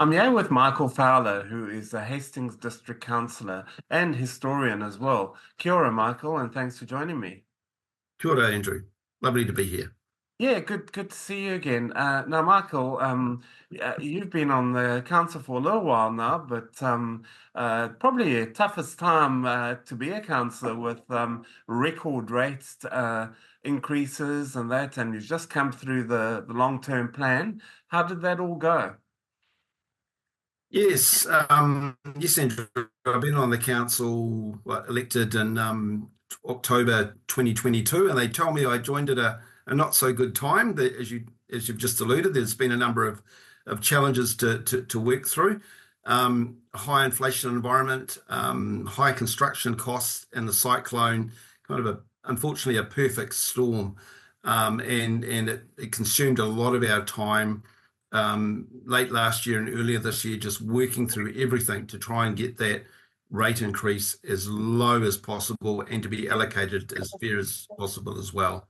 I'm here with Michael Fowler, who is a Hastings District Councillor and historian as well. Kia ora, Michael, and thanks for joining me. Kia ora, Andrew. Lovely to be here. Yeah, good to see you again. Now, Michael, you've been on the council for a little while now, but probably a toughest time to be a councillor with record rates increases and that, and you've just come through the long-term plan. How did that all go? Yes, Andrew. I've been on the council, elected in October 2022, and they told me I joined at a not so good time. That, as you've just alluded, there's been a number of challenges to work through. High inflation environment, high construction costs, and the cyclone, unfortunately a perfect storm, and it consumed a lot of our time late last year and earlier this year, just working through everything to try and get that rate increase as low as possible and to be allocated as fair as possible as well.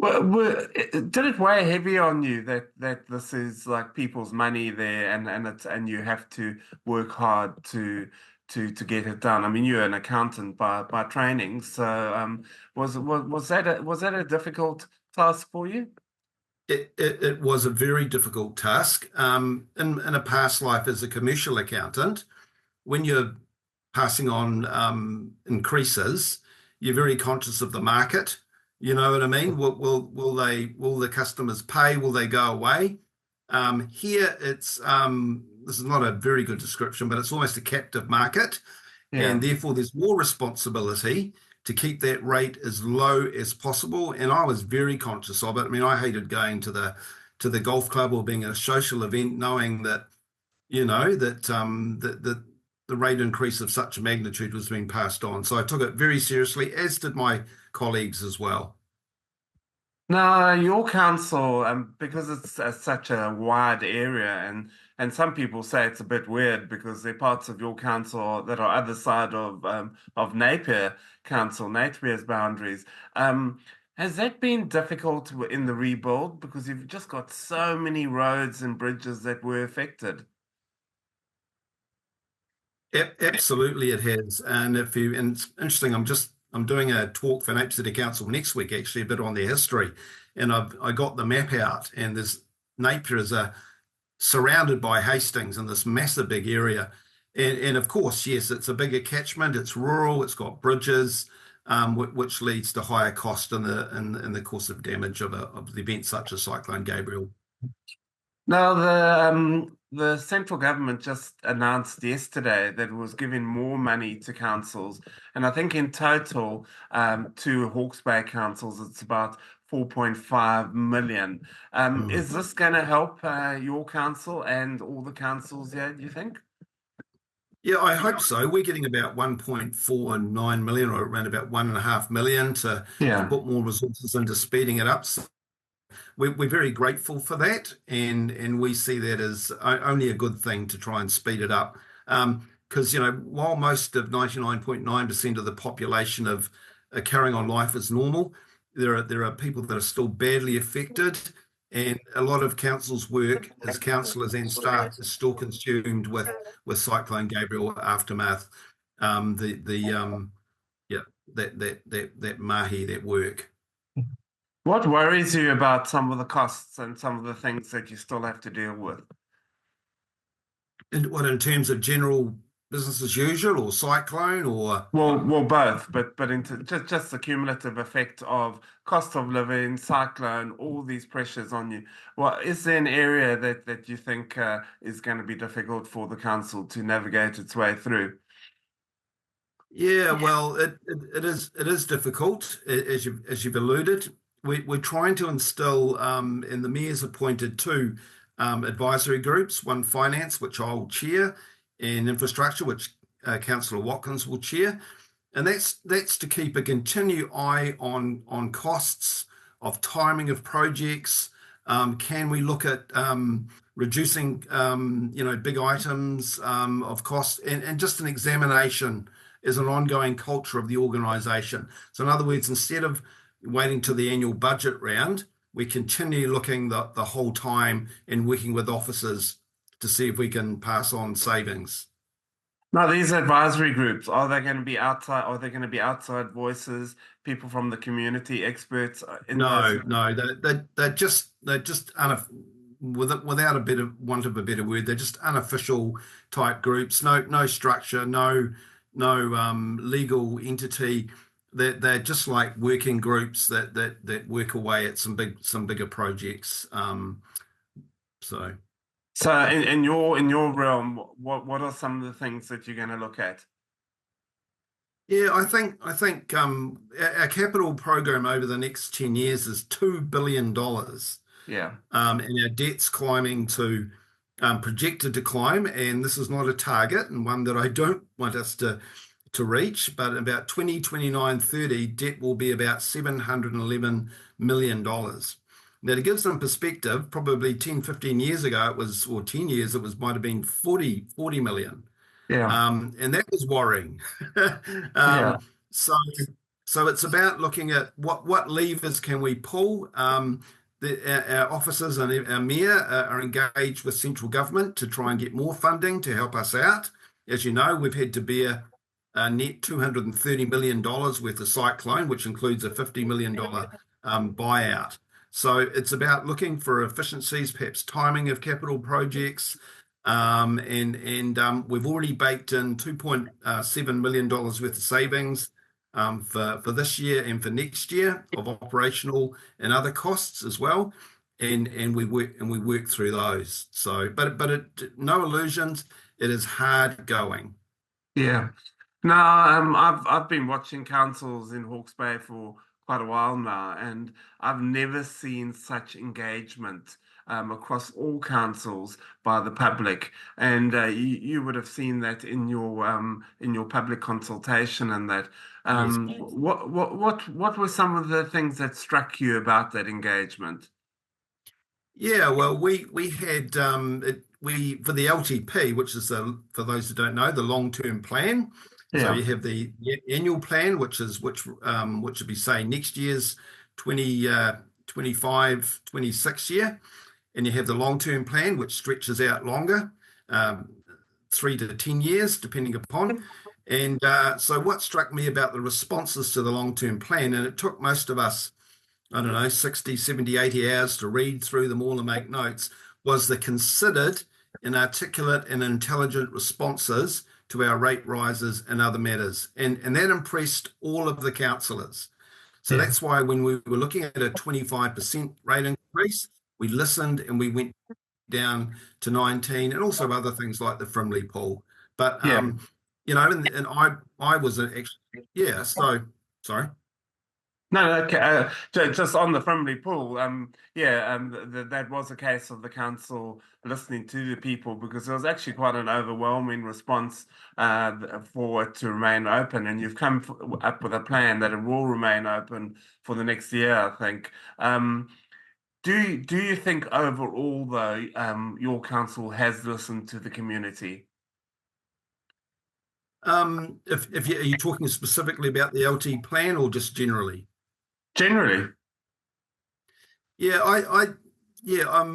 Did it weigh heavy on you that this is like people's money there and you have to work hard to get it done? I mean, you're an accountant by training, so was that a difficult task for you? It was a very difficult task. In a past life as a commercial accountant, when you're passing on increases, you're very conscious of the market. You know what I mean? Will the customers pay? Will they go away? Here it's this is not a very good description, but it's almost a captive market, and Yeah. therefore there's more responsibility to keep that rate as low as possible. And I was very conscious of it. I mean, I hated going to the golf club or being at a social event, knowing that the rate increase of such a magnitude was being passed on. So I took it very seriously, as did my colleagues as well. Now, your council, because it's such a wide area, and some people say it's a bit weird because there are parts of your council that are other side of Napier Council, Napier's boundaries. Has that been difficult in the rebuild because you've just got so many roads and bridges that were affected? Absolutely, it has. And it's interesting. I'm doing a talk for Napier City Council next week, actually, a bit on their history, and I got the map out, and there's Napier is surrounded by Hastings in this massive big area, and of course, yes, it's a bigger catchment. It's rural. It's got bridges, which leads to higher cost in the course of damage of the event such as Cyclone Gabriel. Now, the central government just announced yesterday that it was giving more money to councils, and I think in total, to Hawke's Bay councils, it's about 4.5 million. Is this going to help your council and all the councils here, do you think? Yeah, I hope so. We're getting about 1.49 million, or around about 1.5 million, to Yeah. put more resources into speeding it up. So we're very grateful for that, and we see that as only a good thing to try and speed it up. Because while most of 99.9% of the population are carrying on life as normal, there are people that are still badly affected, and a lot of councils' work as councillors and staff is still consumed with Cyclone Gabriel aftermath. Yeah, that mahi, that work. What worries you about some of the costs and some of the things that you still have to deal with? And what, in terms of general business as usual, or cyclone, or Well, both, but into just the cumulative effect of cost of living, cyclone, all these pressures on you. Well, is there an area that you think is going to be difficult for the council to navigate its way through? Yeah, well, it is difficult, as you've alluded. We're trying to instill, and the mayor's appointed two advisory groups, one finance, which I'll chair, and infrastructure, which Councillor Watkins will chair. And that's to keep a continued eye on costs, of timing of projects. Can we look at reducing big items of cost, and just an examination is an ongoing culture of the organisation. So in other words, instead of waiting to the annual budget round, we continue looking the whole time and working with officers to see if we can pass on savings. Now, these advisory groups, are they going to be outside? Are they going to be outside voices, people from the community, experts in those? No, without a bit of want of a better word, they're just unofficial type groups. No structure, no legal entity. They're just like working groups that work away at some bigger projects. So So, in your realm, what are some of the things that you're going to look at? yeah, I think our capital program over the next 10 years is $2 billion. Yeah, And our debt's climbing to projected to climb, and this is not a target and one that I don't want us to reach, but about 2029, 30, debt will be about $711 million. Now, to give some perspective, probably 10, 15 years ago, it was, or 10 years, it was might have been 40 million. yeah, And that was worrying. yeah, um, so, so it's about looking at what levers can we pull. Our officers and our mayor are engaged with central government to try and get more funding to help us out. As you know, we've had to bear a net $230 million worth of cyclone, which includes a $50 million buyout. So it's about looking for efficiencies, perhaps timing of capital projects, and we've already baked in $2.7 million worth of savings for this year and for next year of operational and other costs as well. And we work through those. So, no illusions. It is hard going. yeah. No, I've been watching councils in Hawke's Bay for quite a while now, and I've never seen such engagement across all councils by the public. And you would have seen that in your public consultation and that. Yes. What were some of the things that struck you about that engagement? Yeah, well, we had we for the LTP, which is for those who don't know, the long-term plan. So Yeah, you have the annual plan, which would be say next year's 20 25 26 year, and you have the long-term plan, which stretches out longer, um, 3 to 10 years, depending upon. And so what struck me about the responses to the long-term plan, and it took most of us, I don't know, 60, 70, 80 hours to read through them all and make notes, was the considered and articulate and intelligent responses to our rate rises and other matters. And that impressed all of the councillors. So yeah, that's why when we were looking at a 25% rate increase, we listened and we went down to 19 and also other things like the Frimley pool. But, yeah. and I was actually, yeah, so sorry. No, no, okay. Just on the Frimley pool, yeah, that was a case of the council listening to the people because there was actually quite an overwhelming response for it to remain open, and you've come up with a plan that it will remain open for the next year, I think. Do you think overall though, your council has listened to the community? If you, are you talking specifically about the LT plan or just generally? Generally, Yeah, yeah,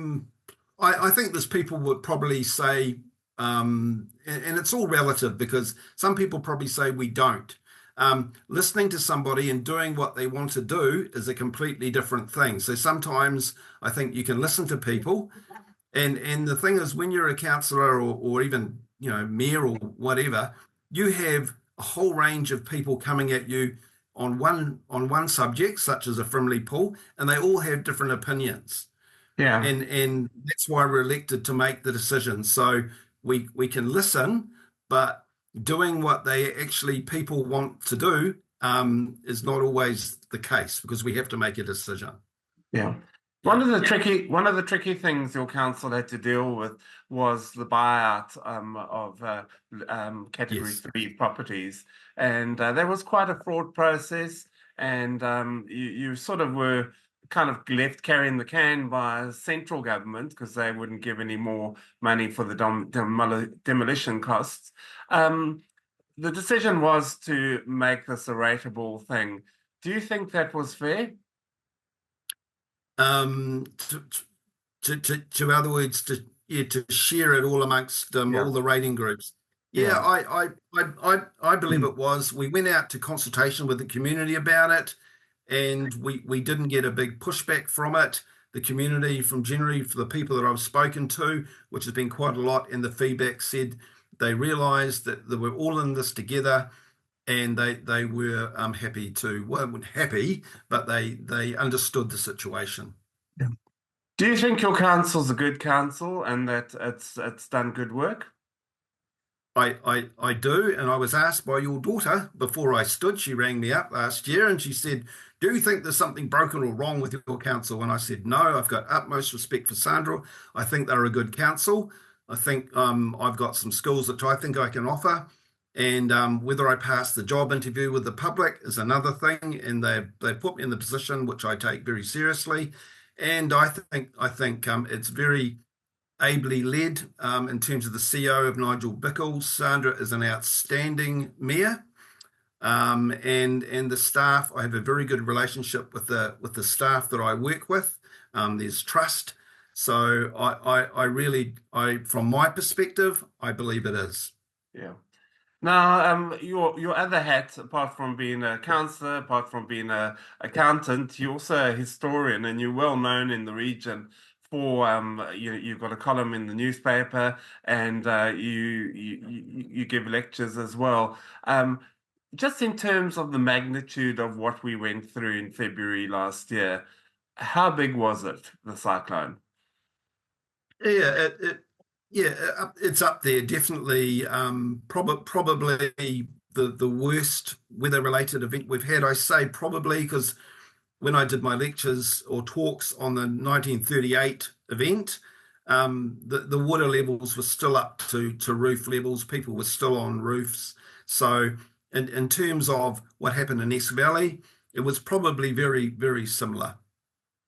I think there's people would probably say, and it's all relative because some people probably say we don't. Listening to somebody and doing what they want to do is a completely different thing. So sometimes I think you can listen to people, and the thing is, when you're a councillor or even mayor or whatever, you have a whole range of people coming at you on one subject, such as a Frimley pool, and they all have different opinions. yeah. And that's why we're elected to make the decision. So we can listen, but doing what they actually people want to do is not always the case because we have to make a decision. Yeah. Yeah. One of the tricky things your council had to deal with was the buyout of category Yes. three properties, and there was quite a fraud process, and you sort of were kind of left carrying the can by central government because they wouldn't give any more money for the demolition costs. Um, the decision was to make this a rateable thing. Do you think that was fair? To other words, to yeah, to share it all amongst all Yeah, the rating groups. Yeah, yeah, I believe it was. We went out to consultation with the community about it, and we didn't get a big pushback from it. The community, from generally for the people that I've spoken to, which has been quite a lot, and the feedback said they realised that they were all in this together, and they were happy to, well, not happy, but they understood the situation. yeah. Do you think your council's a good council and that it's done good work? I do, and I was asked by your daughter before I stood. She rang me up last year and she said, "Do you think there's something broken or wrong with your council?" And I said, "No, I've got utmost respect for Sandra. I think they're a good council. I think I've got some skills that I think I can offer. And whether I pass the job interview with the public is another thing. And they've put me in the position which I take very seriously. And I think it's very ably led in terms of the CEO of Nigel Bickles. Sandra is an outstanding mayor, and the staff. I have a very good relationship with the staff that I work with. There's trust, so I really from my perspective, I believe it is. Yeah. Now, your other hat, apart from being a councillor, apart from being a accountant, you're also a historian, and you're well known in the region for you've got a column in the newspaper, and you give lectures as well. Just in terms of the magnitude of what we went through in February last year, how big was it, the cyclone? Yeah, it's up there definitely. Probably the worst weather related event we've had. I say probably because when I did my lectures or talks on the 1938 event, the water levels were still up to roof levels. People were still on roofs. So, in terms of what happened in Esk Valley, it was probably very, very similar.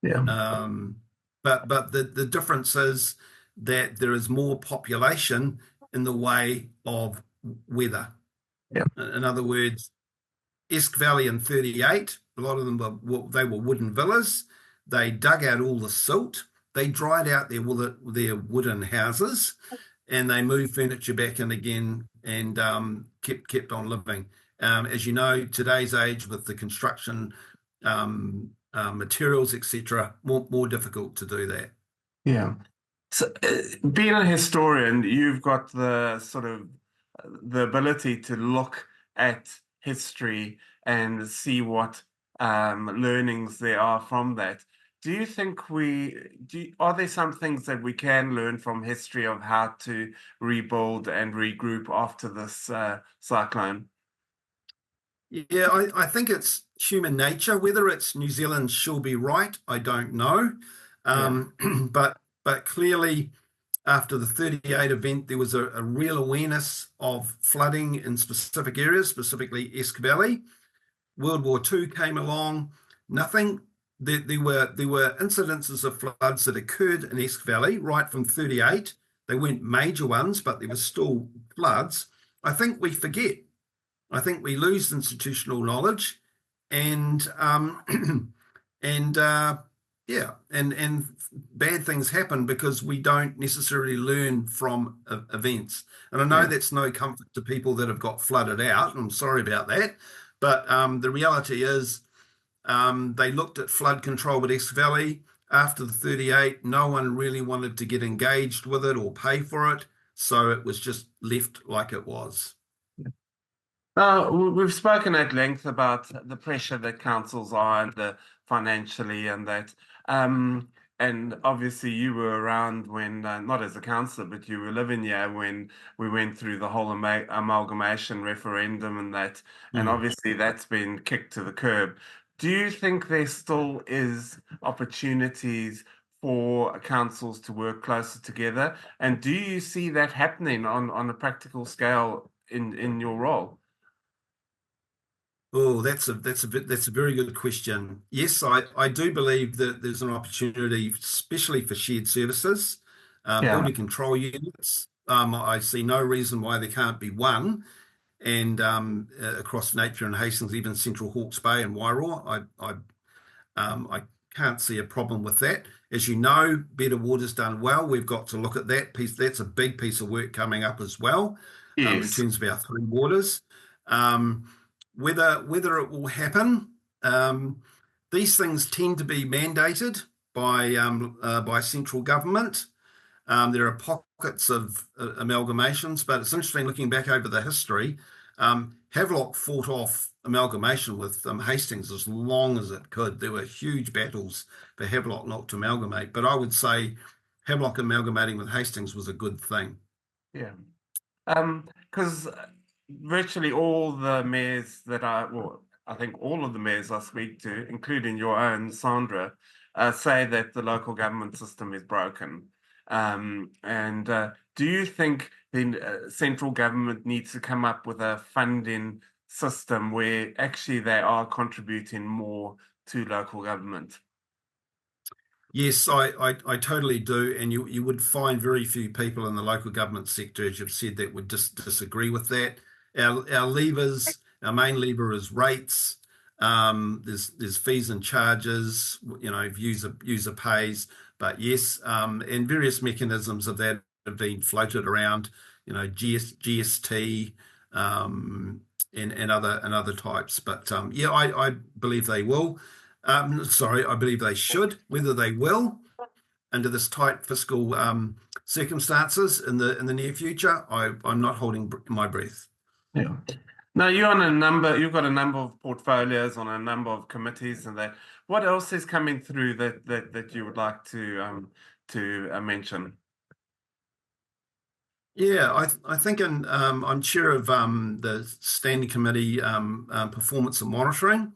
Yeah. Um, but the difference is that there is more population in the way of weather. Yeah. In other words, Esk Valley in 38, a lot of them were wooden villas. They dug out all the silt. They dried out their wooden houses, and they moved furniture back in again and kept on living. As you know, today's age with the construction materials, etc., more difficult to do that. Yeah. So, being a historian, you've got the sort of the ability to look at history and see what learnings there are from that. Do you think are there some things that we can learn from history of how to rebuild and regroup after this cyclone? Yeah, I think it's human nature. Whether it's New Zealand she'll be right, I don't know. Yeah, Um, but clearly, after the 38 event, there was a real awareness of flooding in specific areas, specifically Esk Valley. World War II came along, nothing. There were incidences of floods that occurred in Esk Valley right from 38. They weren't major ones, but there were still floods. I think we forget. I think we lose institutional knowledge, and and yeah, and bad things happen because we don't necessarily learn from events. And I know yeah. that's no comfort to people that have got flooded out. I'm sorry about that, but the reality is they looked at flood control with Esk Valley after the 38. No one really wanted to get engaged with it or pay for it, so it was just left like it was. We've spoken at length about the pressure that councils are under financially, and that, and obviously you were around when, not as a councillor, but you were living here when we went through the whole amalgamation referendum, and that, and Mm. obviously that's been kicked to the curb. Do you think there still is opportunities for councils to work closer together, and do you see that happening on a practical scale in your role? Oh, that's a very good question. Yes, I do believe that there's an opportunity, especially for shared services, Yeah. building control units. I see no reason why there can't be one, and across Napier and Hastings, even Central Hawke's Bay and Wairoa, I can't see a problem with that. As you know, Better Water's done well. We've got to look at that piece. That's a big piece of work coming up as well, in Yes. terms of our three waters. Um, whether it will happen, these things tend to be mandated by central government. There are pockets of amalgamations, but it's interesting looking back over the history. Havelock fought off amalgamation with Hastings as long as it could. There were huge battles for Havelock not to amalgamate, but I would say Havelock amalgamating with Hastings was a good thing. Yeah. Because virtually all the mayors well, I think all of the mayors I speak to, including your own, Sandra, say that the local government system is broken. And do you think the central government needs to come up with a funding system where actually they are contributing more to local government? Yes, I totally do, and you would find very few people in the local government sector, as you've said, that would disagree with that. Our levers, our main lever is rates. There's fees and charges, user pays, but yes, and various mechanisms of that have been floated around, GST, and other types. But yeah, I believe they will. Sorry, I believe they should. Whether they will, under this tight fiscal circumstances in the near future, I'm not holding my breath. Yeah. Now you've got a number of portfolios on a number of committees and that. What else is coming through that you would like to mention? Yeah, I think I'm chair of the standing committee, performance and monitoring.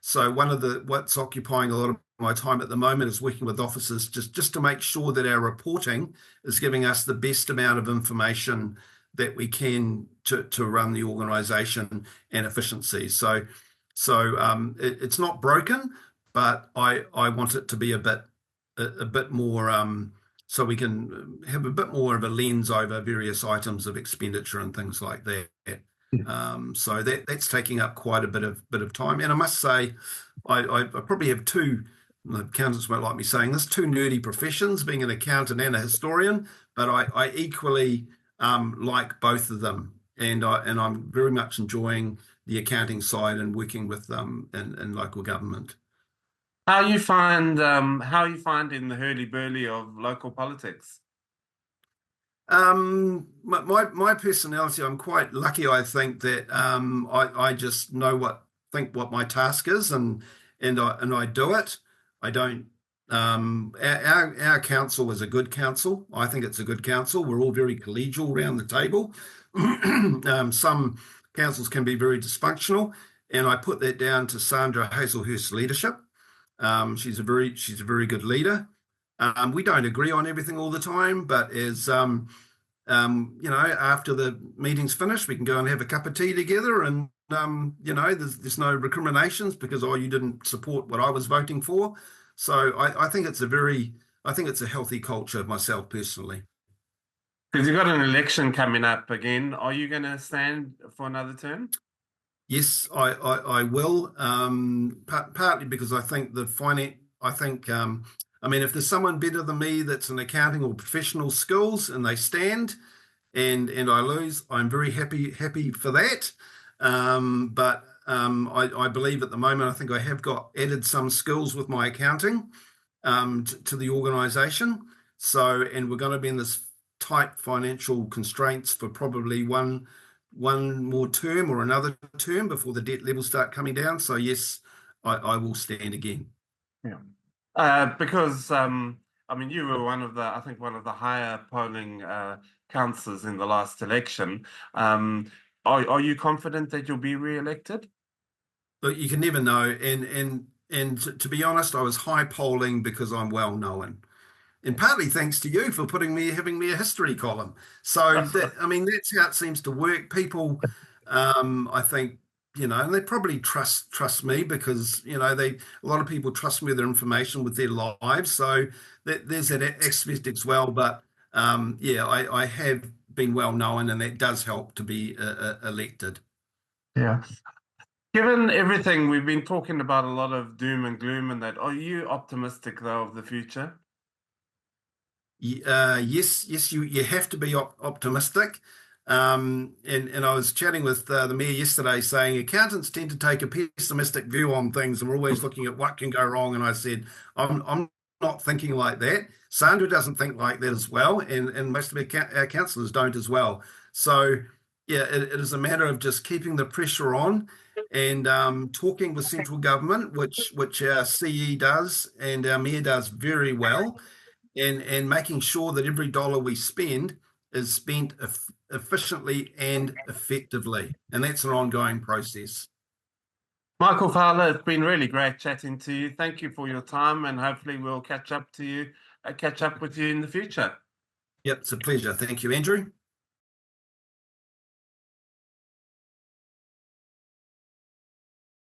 So what's occupying a lot of my time at the moment is working with officers just to make sure that our reporting is giving us the best amount of information that we can to run the organisation and efficiency. So it's not broken, but I want it to be a bit more, so we can have a bit more of a lens over various items of expenditure and things like that. So that's taking up quite a bit of time. And I must say, I probably have two, the accountants won't like me saying this, two nerdy professions, being an accountant and a historian, but I equally like both of them. And I'm very much enjoying the accounting side and working with them in local government. How you find in the hurly-burly of local politics? My personality, I'm quite lucky. I think that I just know what my task is, and I do it. I don't. Our council is a good council. I think it's a good council. We're all very collegial around the table. Some councils can be very dysfunctional, and I put that down to Sandra Hazelhurst's leadership. She's a very good leader. We don't agree on everything all the time, but as after the meeting's finished, we can go and have a cup of tea together, and there's no recriminations because you didn't support what I was voting for. So I think it's a healthy culture myself personally. Because you've got an election coming up again. Are you going to stand for another term? Yes, I will. Partly because I think if there's someone better than me that's in accounting or professional skills and they stand and I lose, I'm very happy for that. But I believe at the moment, I think I have got added some skills with my accounting to the organisation. So, and we're going to be in this tight financial constraints for probably one more term or another term before the debt levels start coming down. So yes, I will stand again. Yeah. Because you were one of the higher polling councillors in the last election. Are you confident that you'll be re-elected? But you can never know. And to be honest, I was high polling because I'm well known. And partly thanks to you for having me a history column. So that's how it seems to work. People, I think, and they probably trust me because a lot of people trust me with their information, with their lives. So there's that aspect as well. But I have been well known, and that does help to be elected. Yeah. Given everything, we've been talking about a lot of doom and gloom and that. Are you optimistic though of the future? Yes, you have to be optimistic. And I was chatting with the mayor yesterday saying accountants tend to take a pessimistic view on things and we're always looking at what can go wrong. And I said, I'm not thinking like that. Sandra doesn't think like that as well. And most of our councillors don't as well. So, yeah, it is a matter of just keeping the pressure on and talking with central government, which our CE does and our mayor does very well, and making sure that every dollar we spend is spent efficiently and effectively. And that's an ongoing process. Michael Fowler, it's been really great chatting to you. Thank you for your time, and hopefully we'll catch up with you in the future. Yep, it's a pleasure. Thank you, Andrew.